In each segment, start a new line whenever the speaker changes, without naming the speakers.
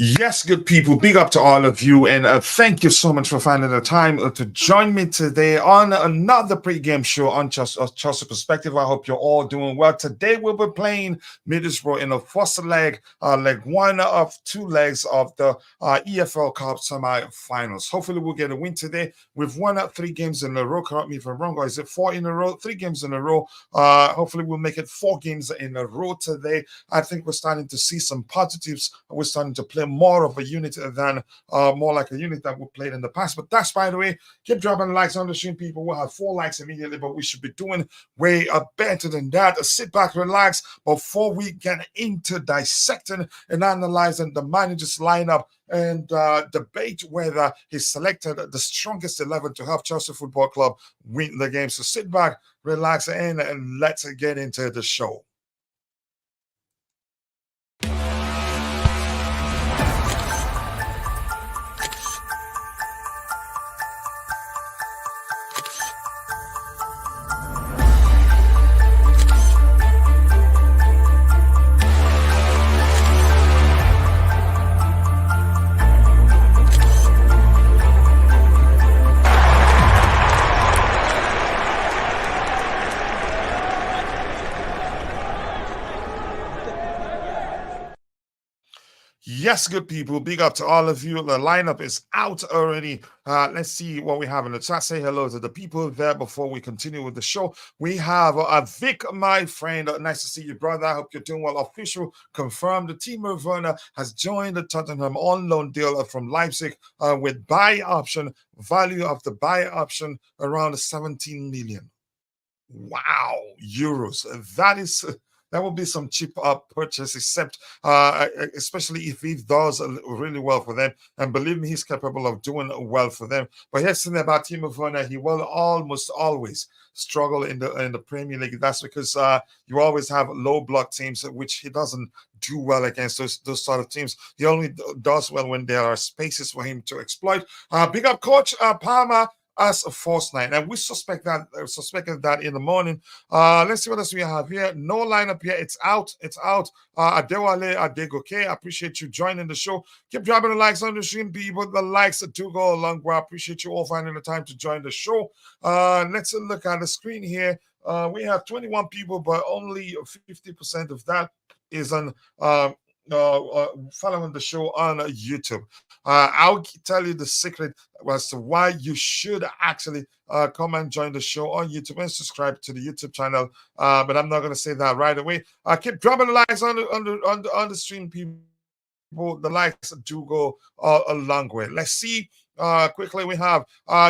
Yes, good people. Big up to all of you, and thank you so much for finding the time to join me today on another pregame show on Chelsea Perspective. I hope you're all doing well. Today we'll be playing Middlesbrough in the first leg, leg one of two legs of the EFL Cup semi-finals. Hopefully we'll get a win today. We've won 3 games in a row. Correct me if I'm wrong, or is it 4 in a row? 3 games in a row. Hopefully we'll make it 4 games in a row today. I think we're starting to see some positives. We're starting to play more of a unit than more like a unit that we played in the past. But that's, by the way, keep dropping likes on the stream, people. We'll have 4 likes immediately, but we should be doing way better than that. Sit back, relax before we get into dissecting and analyzing the manager's lineup and debate whether he selected the strongest 11 to help Chelsea Football Club win the game. So sit back, relax, and let's get into the show. Yes, good people. Big up to all of you. The lineup is out already. Let's see what we have in the chat. Say hello to the people there before we continue with the show. We have Vic, my friend. Nice to see you, brother. I hope you're doing well. Official confirmed. Timo Werner has joined the Tottenham on loan deal from Leipzig with buy option. Value of the buy option around 17 million. Wow, euros. That will be some cheap purchase, except especially if he does really well for them. And believe me, he's capable of doing well for them. But here's the thing about Timo Werner: he will almost always struggle in the Premier League. That's because you always have low block teams, which he doesn't do well against those sort of teams. He only does well when there are spaces for him to exploit. Big up, Coach Palmer, as a false 9, and we suspected that in the morning. Let's see what else we have here. No lineup here. It's out. Adewale Adegoke, I appreciate you joining the show. Keep dropping the likes on the stream, people. The likes do go a long way. I appreciate you all finding the time to join the show. Let's look at the screen here. We have 21 people, but only 50% of that is on following the show on YouTube. I'll tell you the secret as to why you should actually come and join the show on YouTube and subscribe to the YouTube channel. But I'm not going to say that right away. Keep dropping the likes on the stream, people. The likes do go a long way. Let's see. Quickly, we have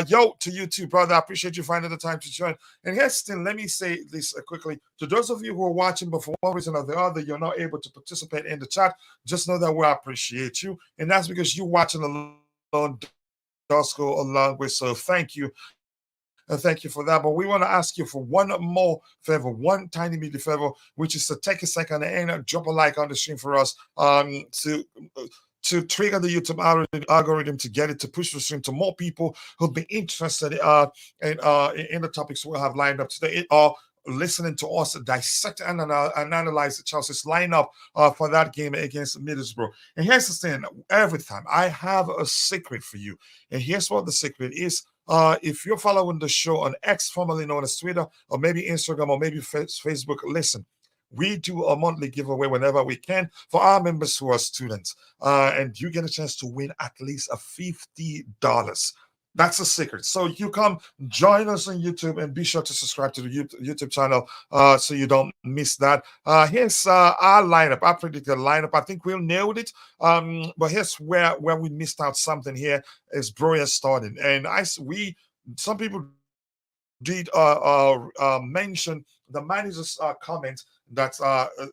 yo to you too, brother. I appreciate you finding the time to join. And here's the thing, let me say this quickly to those of you who are watching, but for one reason or the other you're not able to participate in the chat. Just know that we appreciate you, and that's because you watching alone does go a long way. So thank you. Thank you for that. But we want to ask you for one more favor, one tiny bitty favor, which is to take a second and drop a like on the stream for us to trigger the YouTube algorithm to get it to push the stream to more people who'll be interested in the topics we'll have lined up today, or listening to us dissect and analyze Chelsea's lineup for that game against Middlesbrough. And here's the thing: every time I have a secret for you, and here's what the secret is. If you're following the show on X, formerly known as Twitter, or maybe Instagram, or maybe Facebook, listen. We do a monthly giveaway whenever we can for our members who are students. And you get a chance to win at least $50. That's a secret. So you come join us on YouTube and be sure to subscribe to the YouTube channel so you don't miss that. Here's our lineup. I predicted the lineup. I think we'll nailed it. But here's where we missed out something here is Broya starting. And some people did mention the manager's comment that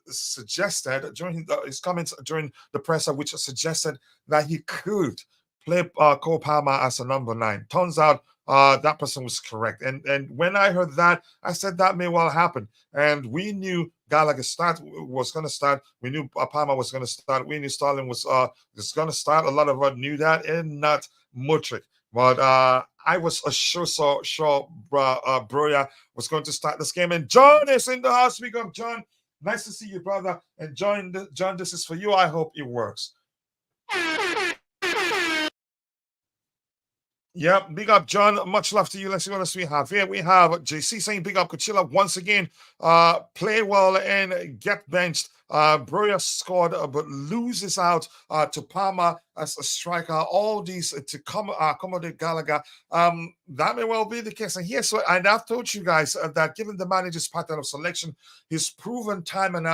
suggested during his comments during the presser, which suggested that he could play Cole Palmer as a number 9. Turns out that person was correct. And when I heard that, I said that may well happen. And we knew Gallagher was going to start. We knew Palmer was going to start. We knew Sterling was going to start. A lot of us knew that, and not Mudryk. But I was sure Broya was going to start this game. And John is in the house. Speak up, John. Nice to see you, brother. And John, this is for you. I hope it works. Yep, big up, John. Much love to you. Let's see what else we have here. We have JC saying big up Coachella once again. Play well and get benched. Broya scored but loses out to Palmer as a striker. All these to come accommodate Gallagher. That may well be the case. And here's what, and I've told you guys that given the manager's pattern of selection, he's proven time and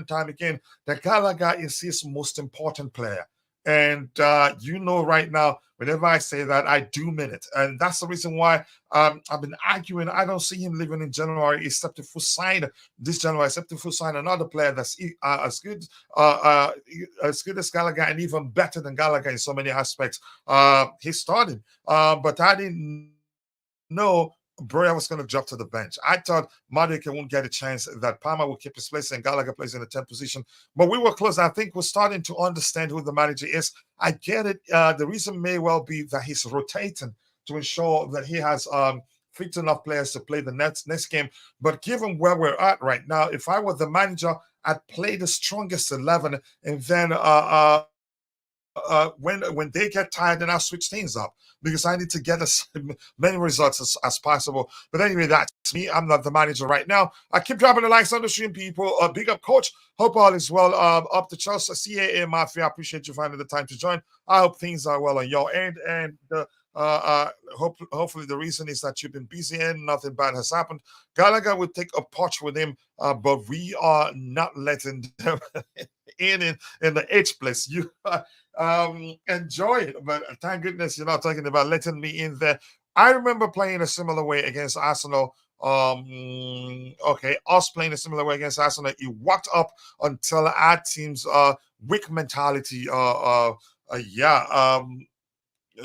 time again that Gallagher is his most important player. And you know, right now, whenever I say that, I do mean it. And that's the reason why I've been arguing. I don't see him leaving in January, except if we sign this January, except if we sign another player that's as good as Gallagher and even better than Gallagher in so many aspects. He's starting. But I didn't know Broya was going to drop to the bench. I thought Madueke won't get a chance, that Palmer will keep his place and Gallagher plays in the 10th position. But we were close. I think we're starting to understand who the manager is. I get it. The reason may well be that he's rotating to ensure that he has fit enough players to play the next game. But given where we're at right now, if I were the manager, I'd play the strongest 11 and then when they get tired, then I'll switch things up because I need to get as many results as possible. But anyway, that's me. I'm not the manager right now. I keep dropping the likes on the stream, people. Big up, coach. Hope all is well. Up to Chelsea, CAA Mafia. I appreciate you finding the time to join. I hope things are well on your end. And hopefully the reason is that you've been busy and nothing bad has happened. Gallagher would take a punch with him, but we are not letting them in the H place. You enjoy it, but thank goodness you're not talking about letting me in there. I remember playing a similar way against Arsenal. Okay, us playing a similar way against Arsenal. It worked up until our team's weak mentality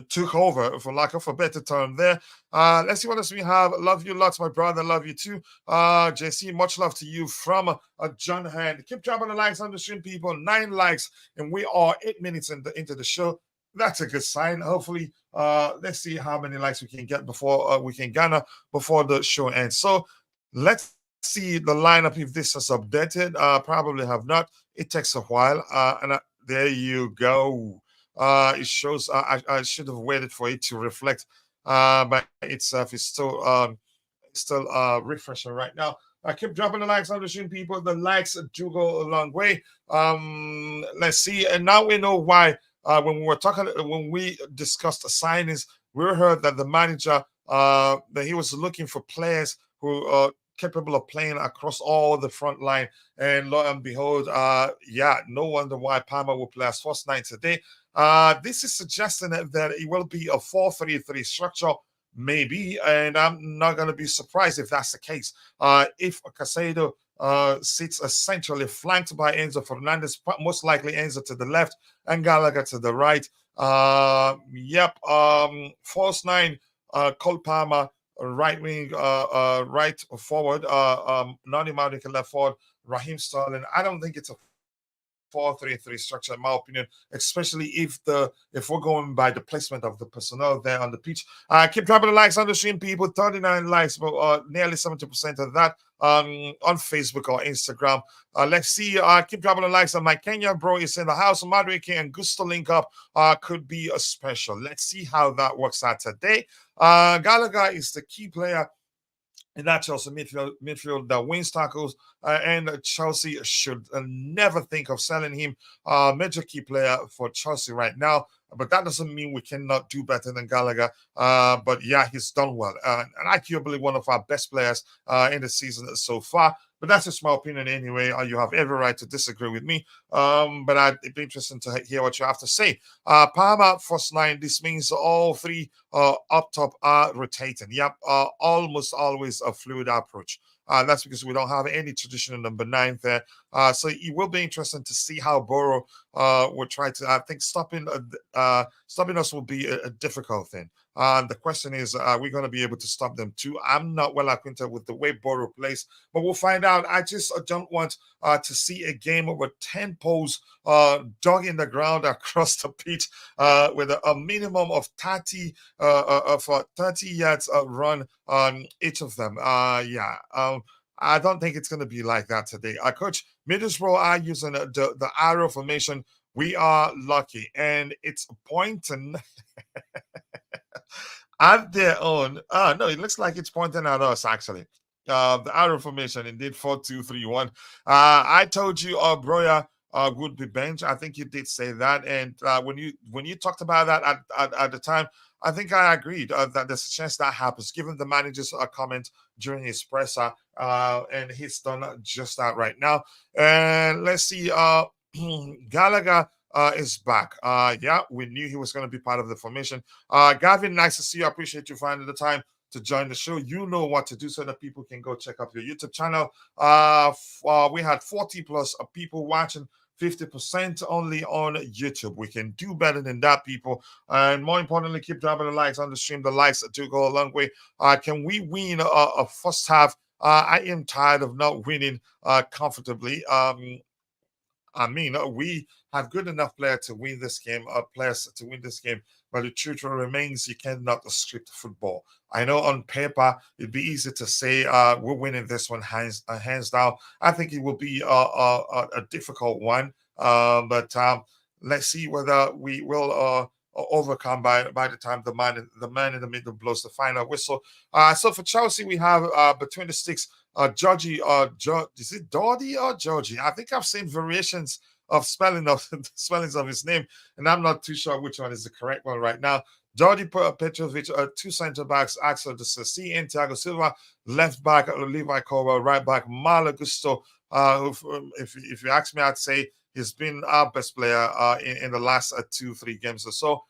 took over, for lack of a better term there. Let's see what else we have. Love you lots, my brother. Love you too. JC, much love to you from John Hand. Keep dropping the likes on the stream, people. 9 likes, and we are 8 minutes into the show. That's a good sign. Hopefully, let's see how many likes we can get before we can garner before the show ends. So let's see the lineup if this has updated. Probably have not. It takes a while. There you go. It shows I should have waited for it to reflect by itself. It's still refreshing right now. I keep dropping the likes on the stream, people. The likes do go a long way. Let's see, and now we know why. When we discussed the signings, we heard that the manager that he was looking for players who are capable of playing across all the front line. And lo and behold, no wonder why Palmer will play as first 9 today. This is suggesting that it will be a 4-3-3 structure, maybe, and I'm not going to be surprised if that's the case. If Casado sits essentially flanked by Enzo Fernandez, most likely Enzo to the left and Gallagher to the right. First 9, Cole Palmer, right wing, right forward, Nani Madueke left forward, Raheem Sterling. I don't think it's a 4-3-3 structure, in my opinion, especially if we're going by the placement of the personnel there on the pitch. Keep dropping the likes on the stream, people. 39 likes, but nearly 70% of that on Facebook or Instagram. Let's see. Keep dropping the likes on my Kenya bro is in the house. Madueke and Gusto link up could be a special. Let's see how that works out today. Gallagher is the key player in that Chelsea midfield that wins tackles, and Chelsea should never think of selling him. Major key player for Chelsea right now, but that doesn't mean we cannot do better than Gallagher. But yeah, he's done well, and arguably one of our best players in the season so far. But that's just my opinion anyway. You have every right to disagree with me. But it'd be interesting to hear what you have to say. Palmer first 9. This means all 3 up top are rotating. Yep, almost always a fluid approach. That's because we don't have any traditional number 9 there. So it will be interesting to see how Boro will try to. I think stopping us will be a difficult thing. The question is, are we going to be able to stop them too? I'm not well acquainted with the way Boro plays, but we'll find out. I just don't want to see a game with 10 poles dug in the ground across the pitch with a minimum of 30 yards run on each of them. I don't think it's going to be like that today. Coach, Middlesbrough are using the arrow formation We are lucky, and it's pointing at their own. No, it looks like it's pointing at us actually. The arrow formation indeed 4-2-3-1. I told you, Broya would be bench. I think you did say that, and when you talked about that at the time, I think I agreed that there's a chance that happens, given the manager's comment during his presser, and he's done just that right now. And let's see, Gallagher is back. Yeah, we knew he was going to be part of the formation. Gavin, nice to see you. I appreciate you finding the time to join the show. You know what to do so that people can go check out your YouTube channel. We had 40 plus people watching, 50% only on YouTube. We can do better than that, people. And more importantly, keep dropping the likes on the stream. The likes do go a long way. Can we win a first half? I am tired of not winning comfortably. I mean, we have good enough players to win this game, but the truth remains you cannot script football. I know on paper it'd be easy to say we're winning this one hands down. I think it will be a difficult one, but let's see whether we will overcome by the time the man in the middle blows the final whistle. So for Chelsea, we have between the sticks. Georgie, is it Doddy or Georgie? I think I've seen variations of spellings of his name, and I'm not too sure which one is the correct one right now. Georgie Petrovic, two centre backs, Axel de Sassi and Thiago Silva, left back Levi Kova, right back Malo Gusto. If you ask me, I'd say he's been our best player in the last 2-3 games or so.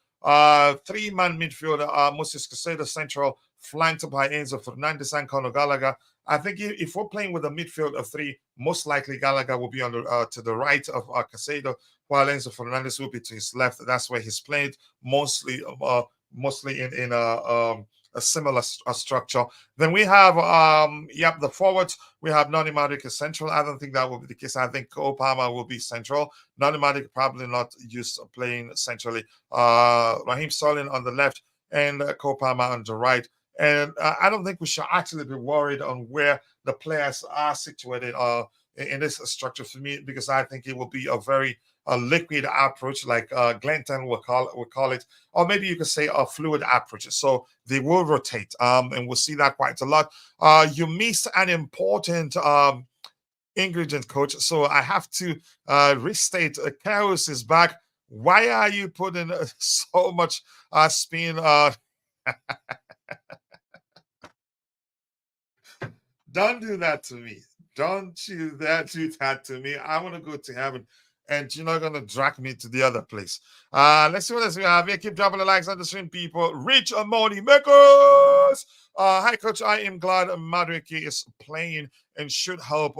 Three-man midfielder, Moses Casado central, flanked by Enzo Fernandez and Conor Gallagher. I think if we're playing with a midfield of three, most likely Gallagher will be on to the right of Casado, while Enzo Fernandez will be to his left. That's where he's played mostly in a similar structure. Then we have the forwards. We have Noni Madueke central. I don't think that will be the case. I think Cole Palmer will be central. Noni Madueke probably not used to playing centrally. Raheem Sterling on the left and Cole Palmer on the right. And I don't think we should actually be worried on where the players are situated in this structure for me, because I think it will be a very liquid approach, like Glenton will call it, or maybe you could say a fluid approach. So they will rotate, and we'll see that quite a lot. You missed an important ingredient, coach. So I have to restate, Chaos is back. Why are you putting so much spin on? Don't do that to me. Don't you dare do that to me. I want to go to heaven, and you're not going to drag me to the other place. Let's see what else we have here. Keep dropping the likes on the stream, people. Rich money makers. Hi, coach. I am glad Madueke is playing and should help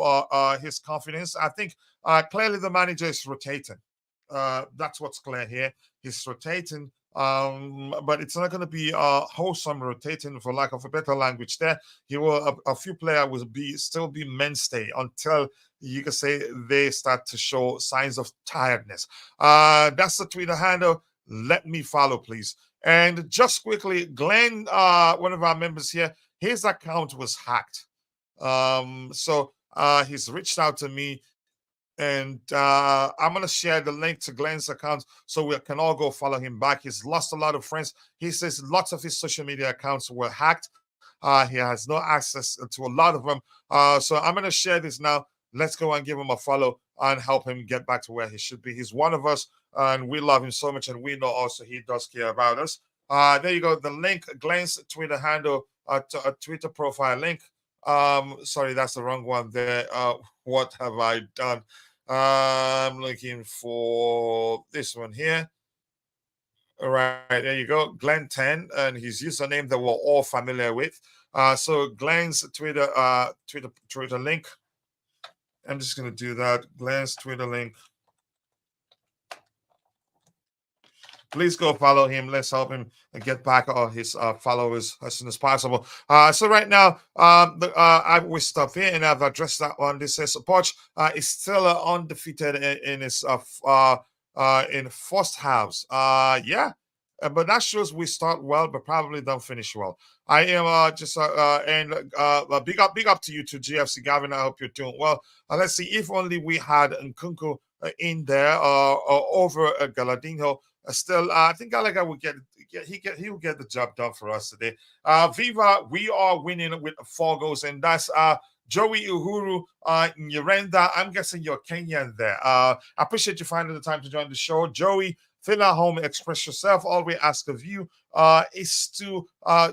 his confidence. I think clearly the manager is rotating. That's what's clear here. He's rotating. But it's not going to be wholesome rotating, for lack of a better language. There, he will a few players will still be mainstay until you can say they start to show signs of tiredness. That's the Twitter handle. Let me follow, please. And just quickly, Glenn, one of our members here, his account was hacked. So he's reached out to me. And I'm going to share the link to Glenn's account so we can all go follow him back. He's lost a lot of friends. He says lots of his social media accounts were hacked. He has no access to a lot of them. So I'm going to share this now. Let's go and give him a follow and help him get back to where he should be. He's one of us, and we love him so much, and we know also he does care about us. There you go. The link, Glenn's Twitter handle, Twitter profile link. Sorry, that's the wrong one there. What have I done? I'm looking for this one here. All right, there you go. Glenn 10 and his username that we're all familiar with. So Glenn's Twitter link. I'm just gonna do that. Glenn's Twitter link. Please go follow him. Let's help him get back all his followers as soon as possible. So right now, we stop here and I've addressed that one. This says Poch is still undefeated in his in first halves. Yeah, but that shows we start well, but probably don't finish well. I am big up to you to GFC Gavin. I hope you're doing well. Let's see. If only we had Nkunku in there over Galadinho. Still, I think Gallagher will he will get the job done for us today. Viva, we are winning with 4 goals, and that's Joey Uhuru Nyirenda. I'm guessing you're Kenyan there. I appreciate you finding the time to join the show. Joey, fill at home, express yourself. All we ask of you is to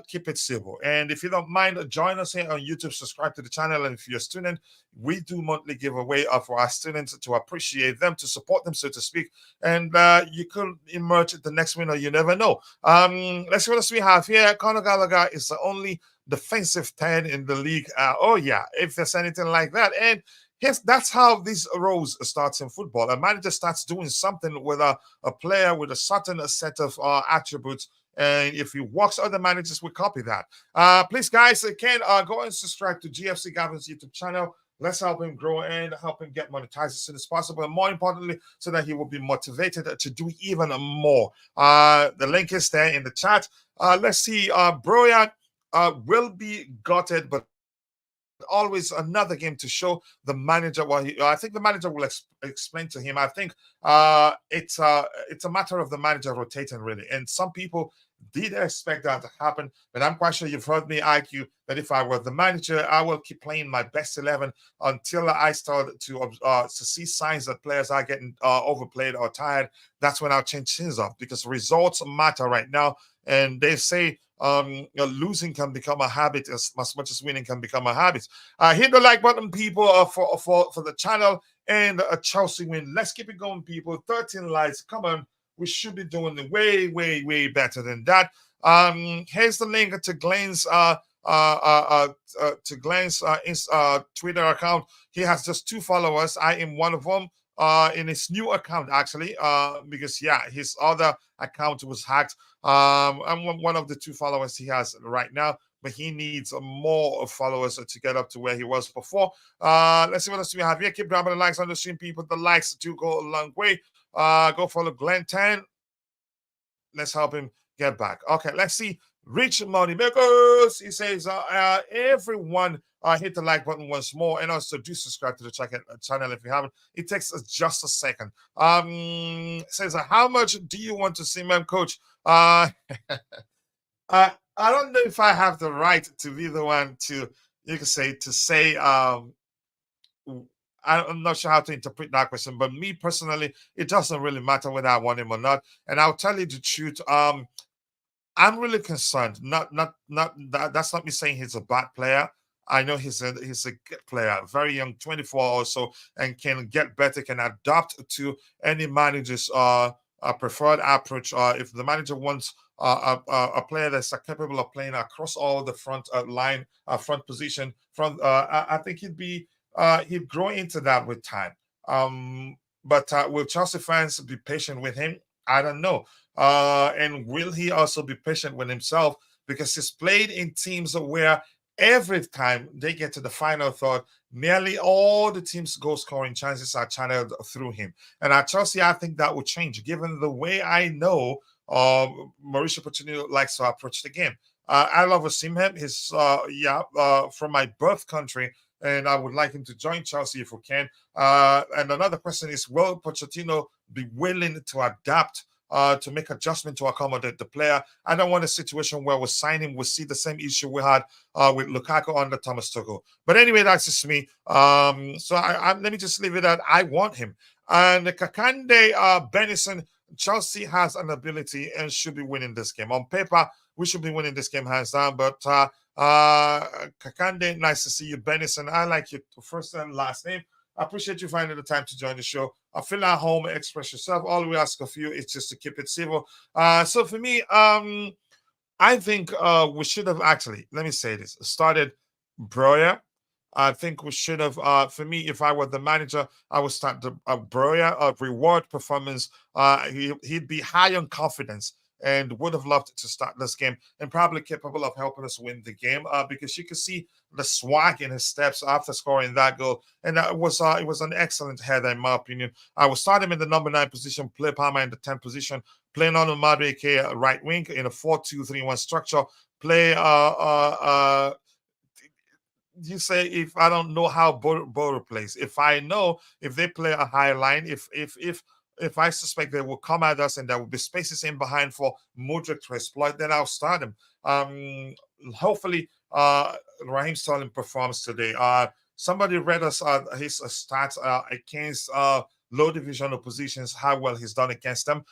keep it civil. And if you don't mind, join us here on YouTube, subscribe to the channel. And if you're a student, we do monthly giveaway for our students to appreciate them, to support them, so to speak. And you could emerge the next winner. You never know. Let's see what else we have here. Conor Gallagher is the only defensive 10 in the league. Oh, yeah, if there's anything like that. And yes, that's how these roles starts in football. A manager starts doing something with a player with a certain set of attributes. And if he works, other managers will copy that. Please, guys, again, go and subscribe to GFC Gavin's YouTube channel. Let's help him grow and help him get monetized as soon as possible. And more importantly, so that he will be motivated to do even more. The link is there in the chat. Let's see. Broya will be gutted, but always another game to show the manager what I think the manager will explain to him. I think it's a matter of the manager rotating, really. And some people did expect that to happen, but I'm quite sure you've heard me argue that if I were the manager, I will keep playing my best 11 until I start to see signs that players are getting overplayed or tired. That's when I'll change things up, because results matter right now. And they say losing can become a habit as much as winning can become a habit. Hit the like button, people, for the channel, and a Chelsea win. Let's keep it going, people. 13 likes. Come on. We should be doing it way better than that. Here's the link to Glenn's Twitter account. He has just 2 followers. I am one of them. In his new account, actually, because his other account was hacked. I'm one of the 2 followers he has right now, but he needs more followers to get up to where he was before. Let's see what else we have here. Keep grabbing the likes on the stream, people. The likes do go a long way. Go follow Glenn 10. Let's help him get back. Okay, let's see. Rich Money Makers. He says, everyone hit the like button once more, and also do subscribe to the channel if you haven't. It takes just a second. Says, how much do you want to see, ma'am, coach? I don't know if I have the right to be the one to, you can say, I'm not sure how to interpret that question, but me personally, it doesn't really matter whether I want him or not. And I'll tell you the truth. I'm really concerned. That's not me saying he's a bad player. I know he's a good player, very young, 24 or so, and can get better, can adapt to any manager's preferred approach. If the manager wants a player that's capable of playing across all the front front position, I think he'd grow into that with time. But will Chelsea fans be patient with him? I don't know. And will he also be patient with himself? Because he's played in teams where every time they get to the final third, nearly all the team's goal-scoring chances are channeled through him. And at Chelsea, I think that will change, given the way I know Mauricio Pochettino likes to approach the game. I love seeing him. He's from my birth country, and I would like him to join Chelsea if we can. And another question is, will Pochettino be willing to adapt to make adjustment to accommodate the player? I don't want a situation where we sign him, we see the same issue we had with Lukaku under Thomas Tuchel. But anyway, that's just me. So let me just leave it at I want him. And Kakande Benison, Chelsea has an ability and should be winning this game. On paper, we should be winning this game hands down. But Kakande, nice to see you, Benison. I like your first and last name. I appreciate you finding the time to join the show. I feel at home, express yourself. All we ask of you is just to keep it civil. So for me, I think we should have actually, let me say this, started Broya. I think we should have, for me, if I were the manager, I would start the Broya reward performance. He'd be high on confidence and would have loved to start this game and probably capable of helping us win the game because you could see the swag in his steps after scoring that goal. And it was an excellent header, in my opinion. I would start him in the number 9 position, play Palmer in the 10th position, play Nono Madueke right wing in a 4-2-3-1 structure, play you say if I don't know how Boro plays? If I know if they play a high line, if I suspect they will come at us and there will be spaces in behind for Mudryk to exploit, then I'll start him. Hopefully, Raheem Sterling performs today. Somebody read us his stats against low division oppositions, how well he's done against them.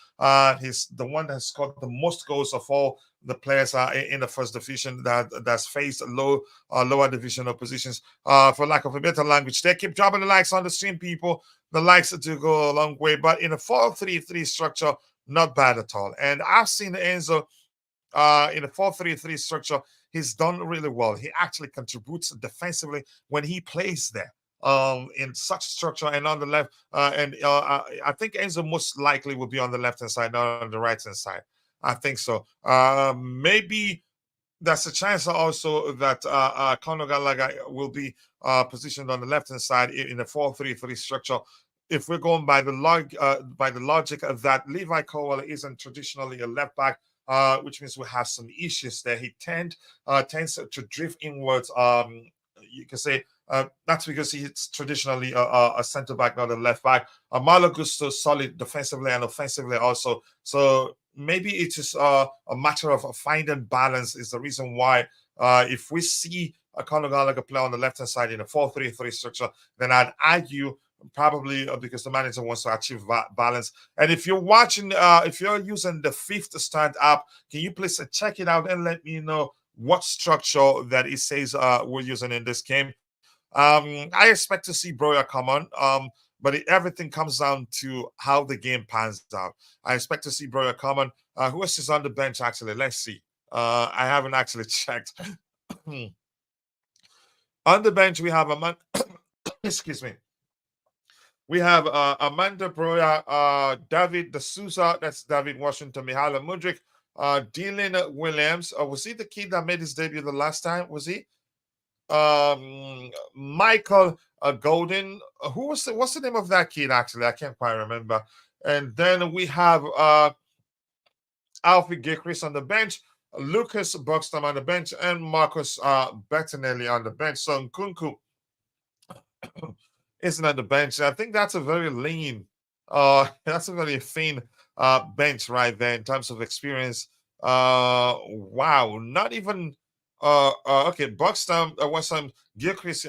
He's the one that scored the most goals of all the players in the first division that's faced lower division oppositions. For lack of a better language, they keep dropping the likes on the stream, people. The likes do go a long way, but in a 4-3-3 structure, not bad at all. And I've seen Enzo in a 4-3-3 structure. He's done really well. He actually contributes defensively when he plays there. In such structure and on the left, I think Enzo most likely will be on the left hand side, not on the right hand side. I think so. Maybe there's a chance also that Conor Gallagher will be positioned on the left hand side in a 4-3-3 structure. If we're going by the logic of that, Levi Cowell isn't traditionally a left back, which means we have some issues there. He tends to drift inwards. You can say that's because he's traditionally a centre back, not a left back. Malo Gusto solid defensively and offensively also. So maybe it is a matter of finding balance is the reason why if we see a Conor Gallagher play on the left-hand side in a 4-3-3 structure, then I'd argue probably because the manager wants to achieve balance. And if you're watching, if you're using the Fifth Stand app, can you please check it out and let me know what structure that it says we're using in this game? I expect to see Broya come on, but everything comes down to how the game pans out. I expect to see Broya come on. Who else is on the bench, actually? Let's see. I haven't actually checked. On the bench, we have excuse me. We have Amanda Broya, David De Souza, that's David Washington, Mihailo Mudryk, Dylan Williams. Was he the kid that made his debut the last time? Was he? Michael Golden. What's the name of that kid? Actually, I can't quite remember. And then we have Alfie Gikris on the bench, Lucas Buxton on the bench, and Marcus Bettinelli on the bench. So Nkunku isn't on the bench. I think that's a very lean, that's a very thin bench right there in terms of experience. Wow, not even. Okay, Buxton, Westham, Gilchrist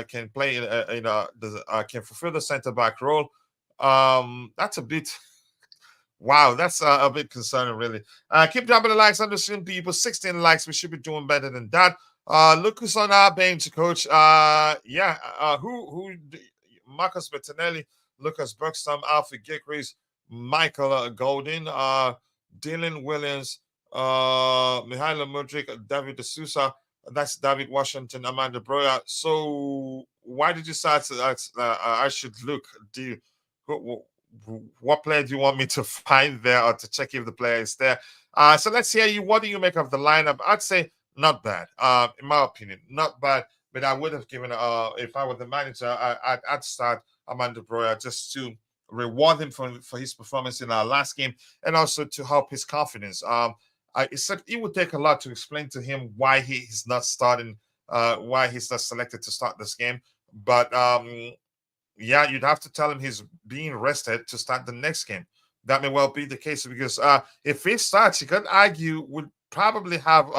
can play can fulfill the centre back role. That's a bit. Wow, that's a bit concerning, really. Keep dropping the likes on the stream, people. 16 likes. We should be doing better than that. Look who's on our bench, coach. Who? Marcus Bettinelli, Lucas Buxton, Alfie Gikris, Michael Golden, Dylan Williams, Mihailo Mudryk, David De Souza, that's David Washington, Amanda Broya. So why did you say I should look? What player do you want me to find there or to check if the player is there? So let's hear you. What do you make of the lineup? I'd say not bad. In my opinion, not bad. But I would have given, if I were the manager, I'd start Amanda Broya just to reward him for his performance in our last game and also to help his confidence. I said it would take a lot to explain to him why he's not starting, why he's not selected to start this game. But yeah, you'd have to tell him he's being rested to start the next game. That may well be the case because if he starts, you could argue would probably have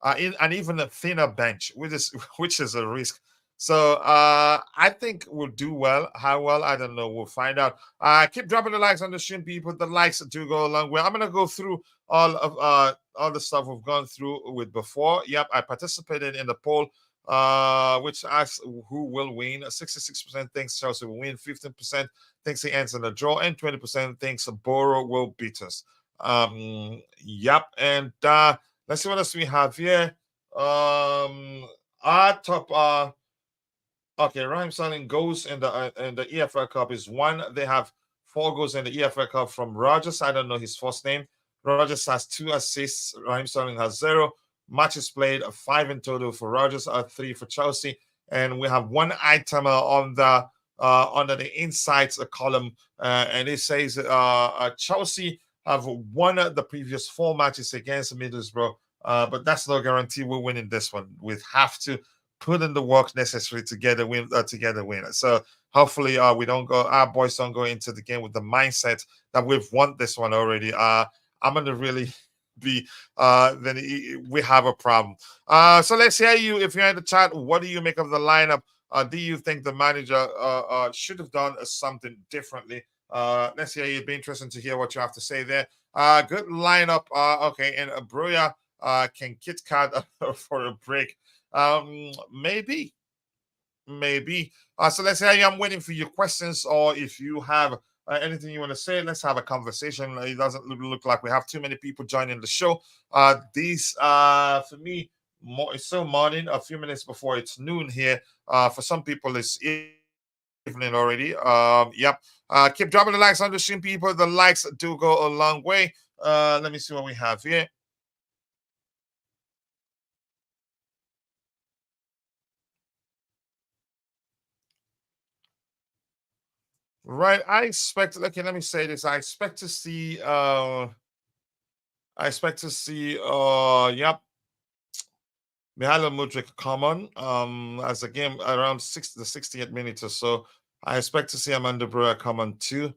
an even a thinner bench, which is a risk. So I think we'll do well. How well, I don't know. We'll find out. Keep dropping the likes on the stream, people. The likes do go a long way. I'm gonna go through all the stuff we've gone through with before. Yep, I participated in the poll, which asks who will win. 66% thinks Chelsea will win, 15% thinks he ends in a draw, and 20% thinks Boro will beat us. Yep, and let's see what else we have here. Our top okay, Raheem Sterling goes in the EFL Cup is 1. They have 4 goals in the EFL Cup from Rogers. I don't know his first name. Rogers has 2 assists. Raheem Sterling has 0. Matches played 5 in total for Rogers, 3 for Chelsea, and we have 1 item on the under the insights column, and it says Chelsea have won the previous 4 matches against Middlesbrough, but that's no guarantee we're winning this one. We have to put in the work necessary to get a win. To get a win. So hopefully, we don't go. Our boys don't go into the game with the mindset that we've won this one already. I'm gonna really be. Then we have a problem. So let's hear you. If you're in the chat, what do you make of the lineup? Do you think the manager should have done something differently? Let's hear you. It'd be interesting to hear what you have to say there. Good lineup. Okay, and Bruya can Kit Kat for a break. Maybe, maybe. So let's say I'm waiting for your questions, or if you have anything you want to say, let's have a conversation. It doesn't look like we have too many people joining the show. These for me, it's still morning, a few minutes before it's noon here. For some people, it's evening already. Yep. Keep dropping the likes on the stream, people. The likes do go a long way. Let me see what we have here. Right. I expect, okay, let me say this. Yep, Mihailo Mudryk come on as a game around the 60th minute or so. I expect to see Amanda Brewer come on too.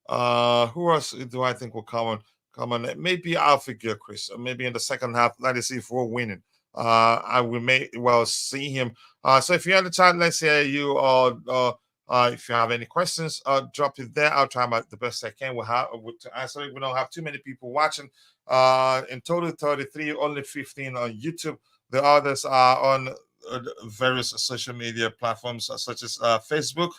Who else do I think will come on? Come on, maybe Alfie Gilchrist, maybe in the second half. Let us see if we're winning. I will may well see him. So if you have the chat, let's hear you. If you have any questions, drop it there. I'll try the best I can. To answer it. We don't have too many people watching. In total, 33, only 15 on YouTube. The others are on various social media platforms such as Facebook,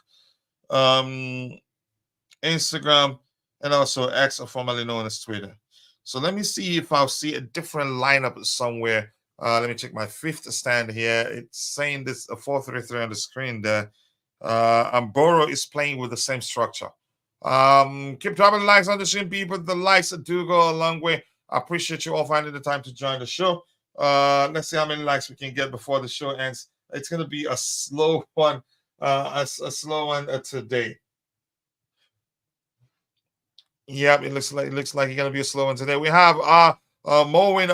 Instagram, and also X, or formerly known as Twitter. So let me see if I'll see a different lineup somewhere. Let me check my fifth stand here. It's saying this a 4-3-3 on the screen there. And Boro is playing with the same structure. Keep dropping likes on the stream, people. The likes do go a long way. I appreciate you all finding the time to join the show. Let's see how many likes we can get before the show ends. It's going to be a slow one, a slow one today. Yep, it looks like it's going to be a slow one today. We have Morwin,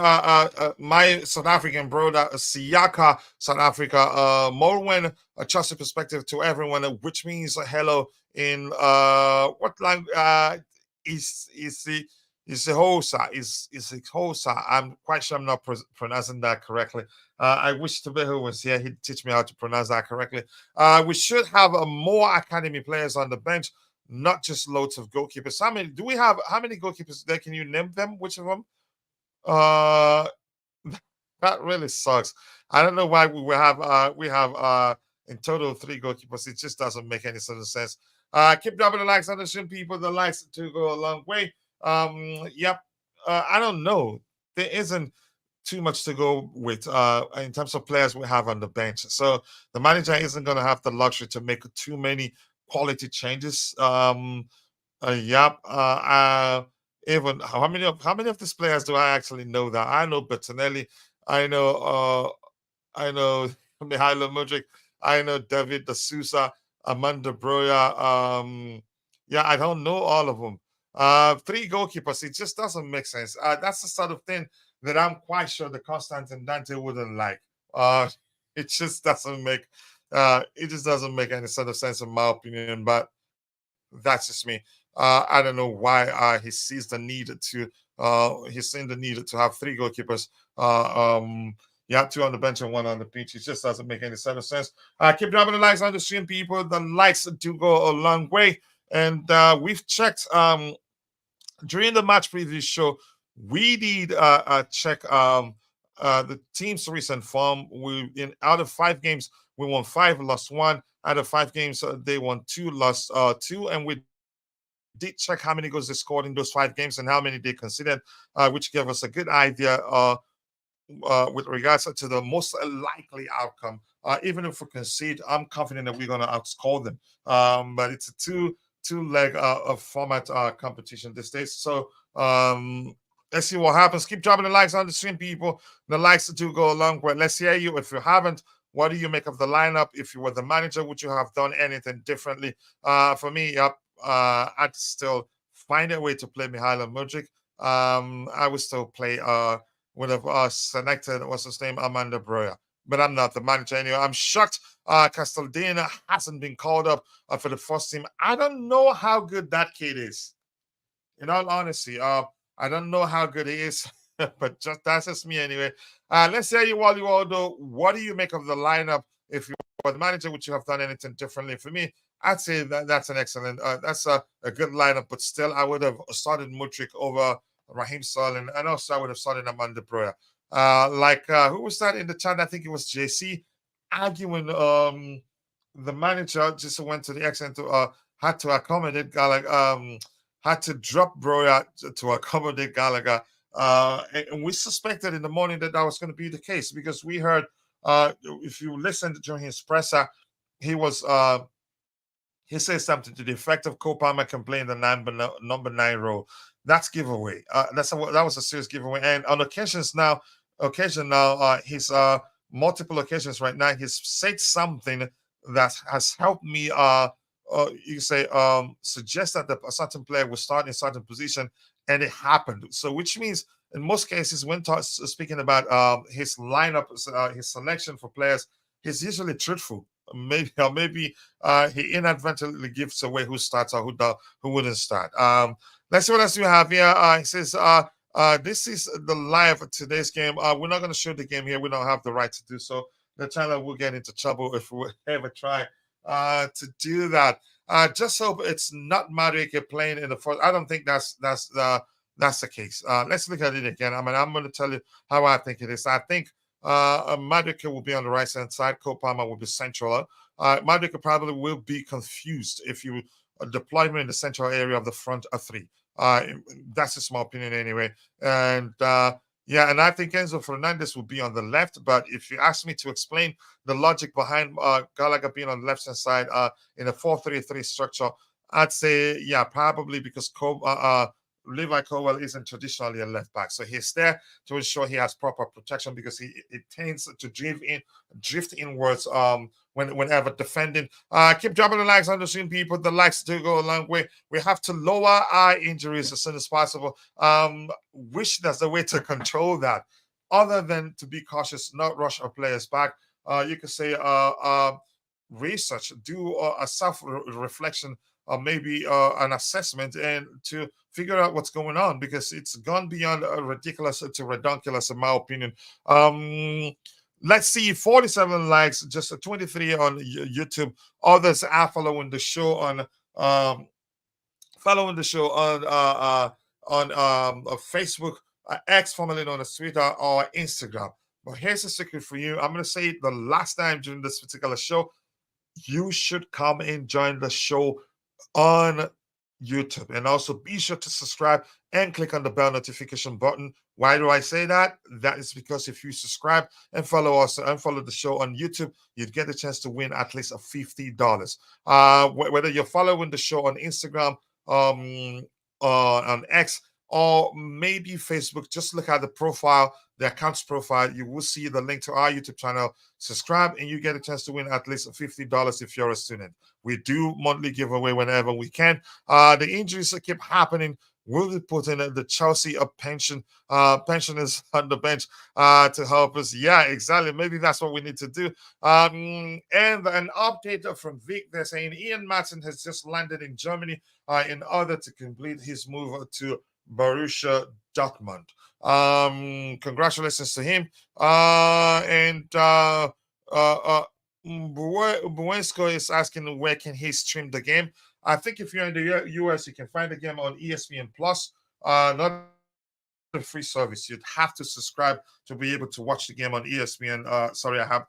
my South African brother, Siaka, South Africa. Morwin, a trusted perspective to everyone, which means hello in what language? Is the Hosa? Is the Hosa? I'm quite sure I'm not pronouncing that correctly. I wish Tobeho was here. He'd teach me how to pronounce that correctly. We should have more academy players on the bench, not just loads of goalkeepers. How many goalkeepers there? Can you name them? Which of them? That really sucks. I don't know why we have in total 3 goalkeepers. It just doesn't make any sort of sense. Keep dropping the likes on the stream, people. The likes to go a long way. Yep. I don't know. There isn't too much to go with in terms of players we have on the bench. So the manager isn't going to have the luxury to make too many quality changes. Yep. Even how many of these players do I actually know? That I know Bettinelli, I know Mihailo Mudryk, I know David De Sousa, Amanda Broya. Yeah, I don't know all of them. 3 goalkeepers, it just doesn't make sense. That's the sort of thing that I'm quite sure the Constantine Dante wouldn't like. It just doesn't make any sort of sense in my opinion, but that's just me. I don't know why he sees the need to he's seen the need to have 3 goalkeepers. You have 2 on the bench and 1 on the pitch. It just doesn't make any sort of sense. Keep dropping the likes on the stream, people. The likes do go a long way. And we've checked during the match preview show. We did check the team's recent form. Out of 5 games, we won 5, lost 1. Out of 5 games, they won 2, lost 2, and we did check how many goals they scored in those 5 games and how many they conceded, which gave us a good idea with regards to the most likely outcome. Even if we concede, I'm confident that we're going to outscore them. But it's a two-leg format competition these days. So let's see what happens. Keep dropping the likes on the stream, people. The likes do go a long way. Let's hear you. If you haven't, what do you make of the lineup? If you were the manager, would you have done anything differently? For me, yep. I'd still find a way to play Mihailo Mudryk. I would still play would have selected what's his name, Amanda Broya. but I'm not the manager anyway. I'm shocked Castaldina hasn't been called up for the first team. I don't know how good that kid is. In all honesty, I don't know how good he is, but that's just me anyway. Let's say you all though. What do you make of the lineup? If you were the manager, would you have done anything differently? For me, I'd say that's an excellent, that's a good lineup, but still, I would have started Mudryk over Raheem Sterling, and also I would have started Amanda Breuer. Who was that in the chat? I think it was JC arguing. The manager just went to the extent to had to accommodate Gallagher. Had to drop Breuer to accommodate Gallagher. And we suspected in the morning that was going to be the case because we heard, if you listened during his presser, he said something to the effect of Cole Palmer can play in the number 9 role. That's giveaway. That was a serious giveaway. And on he's multiple occasions right now, he's said something that has helped me suggest that a certain player will start in a certain position, and it happened. So, which means in most cases, when speaking about his lineup, his selection for players, he's usually truthful. Maybe he inadvertently gives away who starts or who wouldn't start. Let's see what else we have here. He says, this is the live of today's game. We're not going to show the game here. We don't have the right to do so. The channel will get into trouble if we ever try to do that. Just hope it's not Madueke playing in the first. I don't think that's the case. Let's look at it again. I mean, I'm going to tell you how I think it is. I think Madueke will be on the right hand side. Cole Palmer will be central. Madueke probably will be confused if you deploy him in the central area of the front three. That's just my opinion anyway. And and I think Enzo Fernandez will be on the left. But if you ask me to explain the logic behind Gallagher being on the left-hand side in a 4-3-3 structure, I'd say, probably because Levi Colwell isn't traditionally a left back. So he's there to ensure he has proper protection because it tends to drift inwards whenever defending. Keep dropping the likes on the stream, people. The likes do go a long way. We have to lower our injuries as soon as possible. Wish there's a way to control that other than to be cautious, not rush our players back. You could say research, do a self-reflection, or maybe an assessment, and to figure out what's going on, because it's gone beyond ridiculous to redonkulous, in my opinion. Let's see, 47 likes, just 23 on YouTube. Others are following the show on Facebook, X, formerly known as Twitter, or Instagram. But here's a secret for you. I'm going to say it the last time during this particular show. You should come and join the show on YouTube, and also be sure to subscribe and click on the bell notification button. Why do I say that? That is because if you subscribe and follow us and follow the show on YouTube, you'd get a chance to win at least $50. Whether you're following the show on Instagram, on X, or maybe Facebook, just look at the profile, the account's profile. You will see the link to our YouTube channel. Subscribe, and you get a chance to win at least $50 if you're a student. We do monthly giveaway whenever we can. The injuries that keep happening. We'll be putting the Chelsea pensioners on the bench to help us. Yeah, exactly. Maybe that's what we need to do. And an update from Vic. They're saying Ian Martin has just landed in Germany in order to complete his move to Borussia Dortmund. Congratulations to him. Buensko is asking where can he stream the game. I think if you're in the US, you can find the game on ESPN Plus. Not a free service. You'd have to subscribe to be able to watch the game on ESPN. Sorry, I have.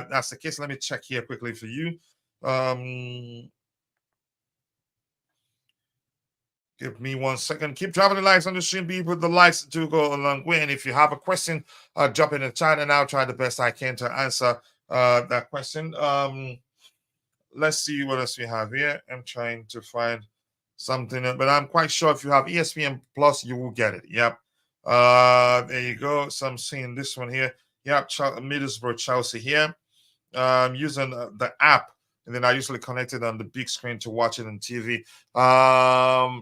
That's the case. Let me check here quickly for you. Give me 1 second. Keep dropping the likes on the stream, people. The likes do go a long way. And if you have a question, drop it in the chat, and I'll try the best I can to answer that question. Let's see what else we have here. I'm trying to find something, but I'm quite sure if you have ESPN Plus, you will get it. Yep. There you go. So I'm seeing this one here. Yep. Middlesbrough, Chelsea here. Using the app. And then I usually connect it on the big screen to watch it on TV.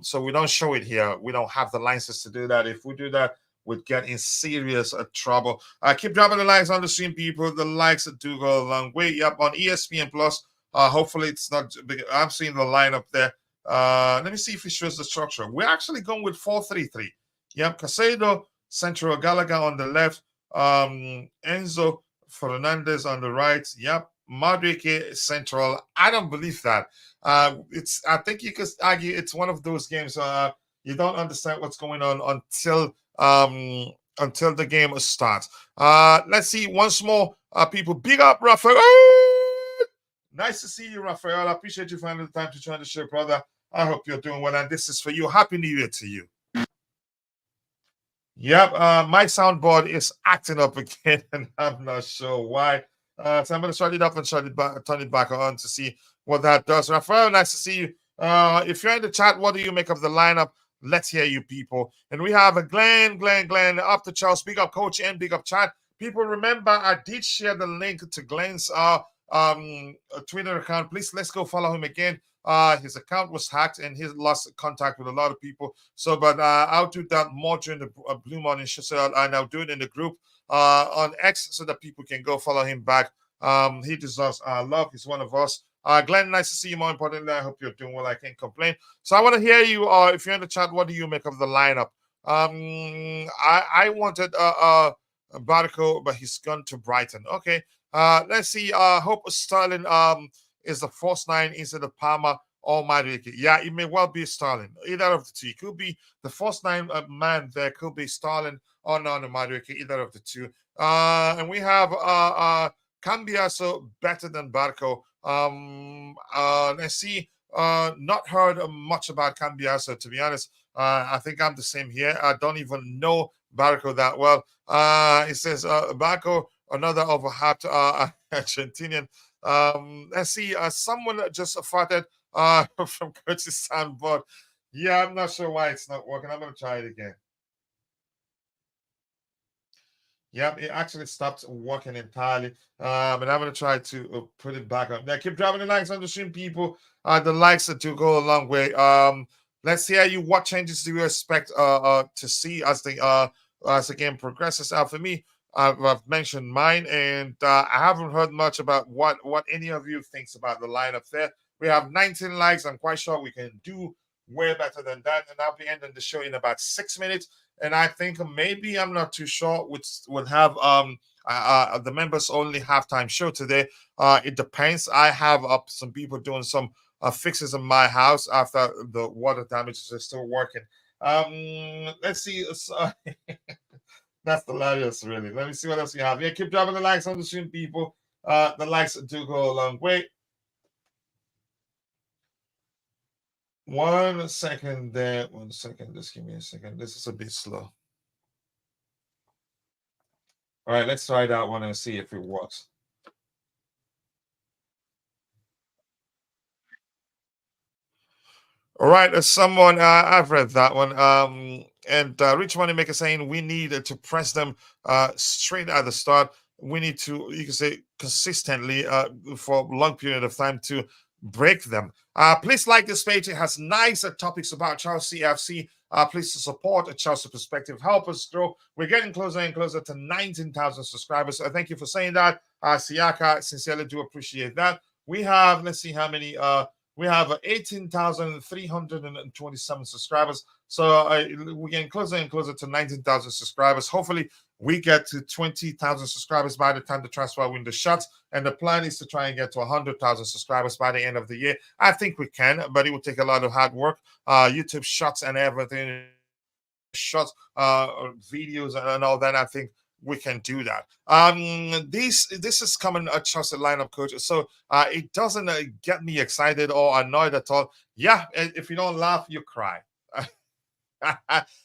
So we don't show it here. We don't have the license to do that. If we do that, would get in serious trouble. Keep dropping the likes on the stream, people. The likes do go a long way. Yep, on ESPN Plus. Hopefully it's not big. I'm seeing the lineup there. Let me see if it shows the structure. We're actually going with 4-3-3. Yep, Casado, Central Gallagher on the left, Enzo Fernandez on the right. Yep, Madueke Central. I don't believe that. I think you could argue it's one of those games you don't understand what's going on until the game starts. Let's see once more. People, big up Rafael. Nice to see you, Rafael. I appreciate you finding the time to join the show, brother. I hope you're doing well, and this is for you. Happy New Year to you. Yep, my soundboard is acting up again, and I'm not sure why. So I'm going to shut it up and turn it back on to see what that does. Rafael, nice to see you. If you're in the chat, what do you make of the lineup? Let's hear you, people. And we have a Glenn, up to Charles. Big up, Coach, and big up, chat. People, remember, I did share the link to Glenn's Twitter account. Please, let's go follow him again. His account was hacked and he lost contact with a lot of people. So, but I'll do that more during the Blue Morning show. So I'll do it in the group on X so that people can go follow him back. He deserves love. He's one of us. Glenn, nice to see you. More importantly, I hope you're doing well. I can't complain. So I want to hear you. If you're in the chat, what do you make of the lineup? I wanted Barco, but he's gone to Brighton. Okay. Let's see. Hope Sterling is the first 9 instead of Palmer or Madueke. Yeah, it may well be Sterling. Either of the two. It could be the first 9 man there. Could be Sterling or Madueke. Either of the two. And we have Cambiaso better than Barco. Let's see. Not heard much about Cambiaso, to be honest. I think I'm the same here. I don't even know Barco that well. It says Barco, another overhyped Argentinian. Let's see. Someone just farted from Curtis soundboard. Yeah, I'm not sure why it's not working. I'm going to try it again. Yep, it actually stopped working entirely. But I'm going to try to put it back up. Now, keep dropping the likes on the stream, people. The likes do go a long way. Let's hear you. What changes do you expect to see as the game progresses? For me, I've mentioned mine, and I haven't heard much about what any of you thinks about the lineup there. We have 19 likes. I'm quite sure we can do way better than that. And I'll be ending the show in about 6 minutes. And I think maybe, I'm not too sure, would have the members only halftime show today. It depends. I have some people doing some fixes in my house after the water damage is still working. Let's see. That's hilarious, really. Let me see what else we have. Yeah, keep dropping the likes on the stream, people. The likes do go a long way. 1 second there. 1 second. Just give me a second. This is a bit slow. All right, let's try that one and see if it works. All right, someone I've read that one. And Rich Moneymaker saying we need to press them straight at the start. We need to, you can say, consistently for a long period of time to break them. Please like this page. It has nice topics about Chelsea FC. Please support a Chelsea perspective. Help us grow. We're getting closer and closer to 19,000 subscribers. So thank you for saying that. Siaka, sincerely do appreciate that. We have, let's see how many. We have 18,327 subscribers. So we're getting closer and closer to 19,000 subscribers. Hopefully, we get to 20,000 subscribers by the time the transfer window shuts. And the plan is to try and get to 100,000 subscribers by the end of the year. I think we can, but it will take a lot of hard work. YouTube shots and everything, shots, videos and all that. I think we can do that. This is coming a Chelsea lineup, coach. So it doesn't get me excited or annoyed at all. Yeah, if you don't laugh, you cry.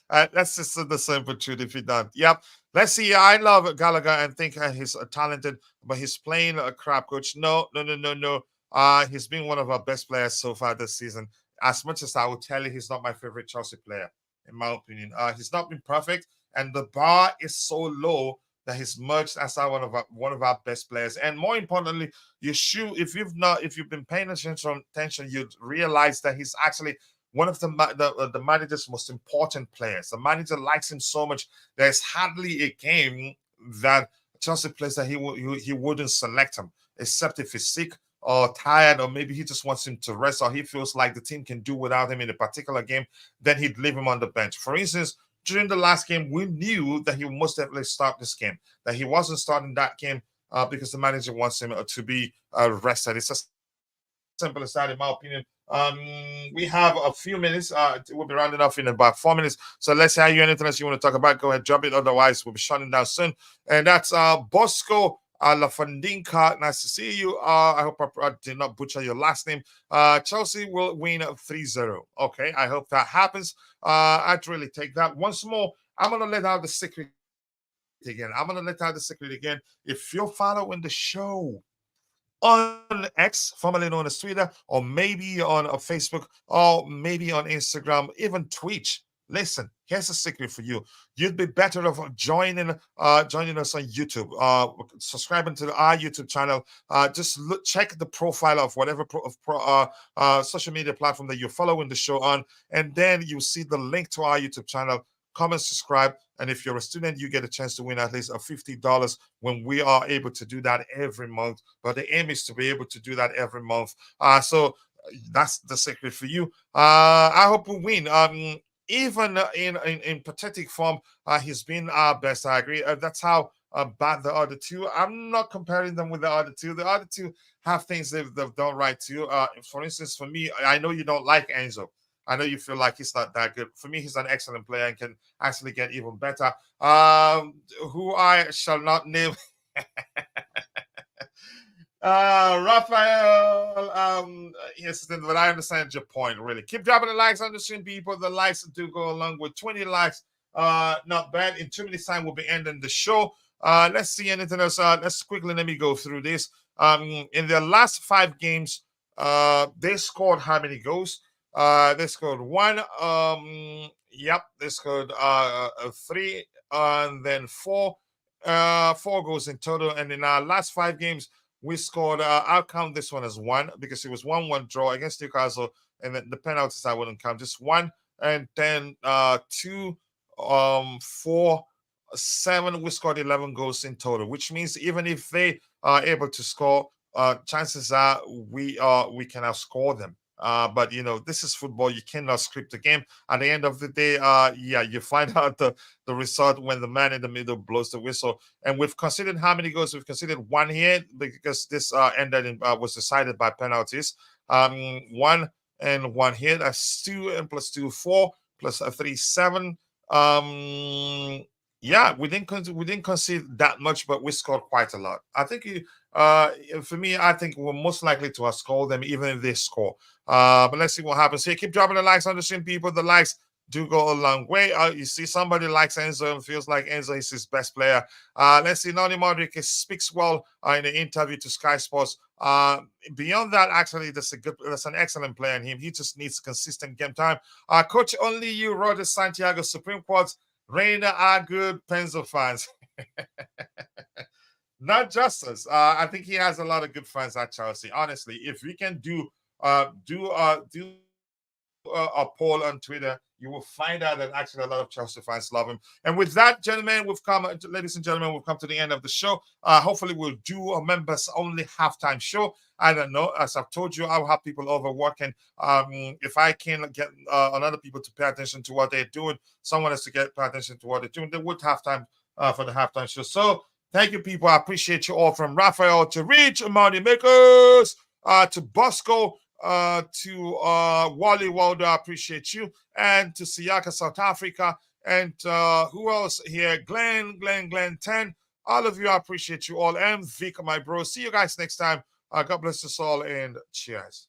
That's just the simple truth. If you don't, yep. Let's see. I love Gallagher and think he's talented, but he's playing a crap, coach. No. He's been one of our best players so far this season. As much as I will tell you, he's not my favorite Chelsea player, in my opinion. He's not been perfect. And the bar is so low that he's merged as one of our best players. And more importantly, if you've been paying attention, you'd realize that he's actually one of the manager's most important players. The manager likes him so much. There's hardly a game that Chelsea plays that he wouldn't select him, except if he's sick or tired, or maybe he just wants him to rest, or he feels like the team can do without him in a particular game, then he'd leave him on the bench. For instance, during the last game, we knew that he would most definitely start this game, that he wasn't starting that game because the manager wants him to be rested. It's as simple as that, in my opinion. We have a few minutes. We'll be rounding off in about 4 minutes. So let's hear you anything else you want to talk about. Go ahead, drop it. Otherwise, we'll be shutting down soon. And that's Bosco Lafandinka. Nice to see you. I hope I did not butcher your last name. Chelsea will win 3-0. Okay, I hope that happens. I'd really take that. Once more, I'm going to let out the secret again. If you're following the show on X, formerly known as Twitter, or maybe on Facebook, or maybe on Instagram, even Twitch, listen, here's a secret for you. You'd be better off joining us on YouTube, subscribing to our YouTube channel. Just check the profile of whatever social media platform that you're following the show on, and then you see the link to our YouTube channel. Comment, subscribe, and if you're a student, you get a chance to win at least $50 when we are able to do that every month. But the aim is to be able to do that every month. So that's the secret for you. I hope we win. Even in pathetic form, he's been our best. I agree. That's how bad the other two. I'm not comparing them with the other two. The other two have things they've done right too. For instance, for me, I know you don't like Enzo. I know you feel like he's not that good. For me, he's an excellent player and can actually get even better. Who I shall not name. Raphael, yes, but I understand your point, really. Keep dropping the likes on the stream, people. The likes do go along with 20 likes. Not bad. In 2 minutes' time, we'll be ending the show. Let's see anything else. Let's quickly let me go through this. In their last 5 games, they scored how many goals? They scored 1. They scored 3 and then 4. 4 goals in total. And in our last 5 games, we scored. I'll count this one as 1 because it was 1-1 draw against Newcastle, and then the penalties I wouldn't count. Just 1, and then 2, 4, 7. We scored 11 goals in total, which means even if they are able to score, chances are we can outscore them. But this is football. You cannot script the game. At the end of the day, you find out the result when the man in the middle blows the whistle. And we've considered how many goals? We've considered 1 here because this was decided by penalties. 1 and 1 here. That's 2 and plus 2, 4 plus 3, 7. We didn't concede that much, but we scored quite a lot. I think for me, I think we're most likely to have scored them even if they score. But let's see what happens here. Keep dropping the likes on the stream, people. The likes do go a long way. You see somebody likes Enzo and feels like Enzo is his best player. Let's see. Noni Modric speaks well in an interview to Sky Sports. Beyond that, actually, that's an excellent player in him. He just needs consistent game time. Coach, only you, Roger Santiago, Supreme Court, Reina are good Penzo fans. Not just us. I think he has a lot of good fans at Chelsea. Honestly, if we can do a poll on Twitter, you will find out that actually a lot of Chelsea fans love him. And with that, ladies and gentlemen, we've come to the end of the show. Hopefully, we'll do a members-only halftime show. I don't know. As I've told you, I'll have people over working. If I can get other people to pay attention to what they're doing, someone has to pay attention to what they're doing. They would have time for the halftime show. So, thank you, people. I appreciate you all, from Raphael to Rich, Money Makers, to Bosco, to Wally Waldo. I appreciate you. And to Siaka, South Africa. And who else here? Glenn 10. All of you, I appreciate you all. And Vic, my bro. See you guys next time. God bless us all, and cheers.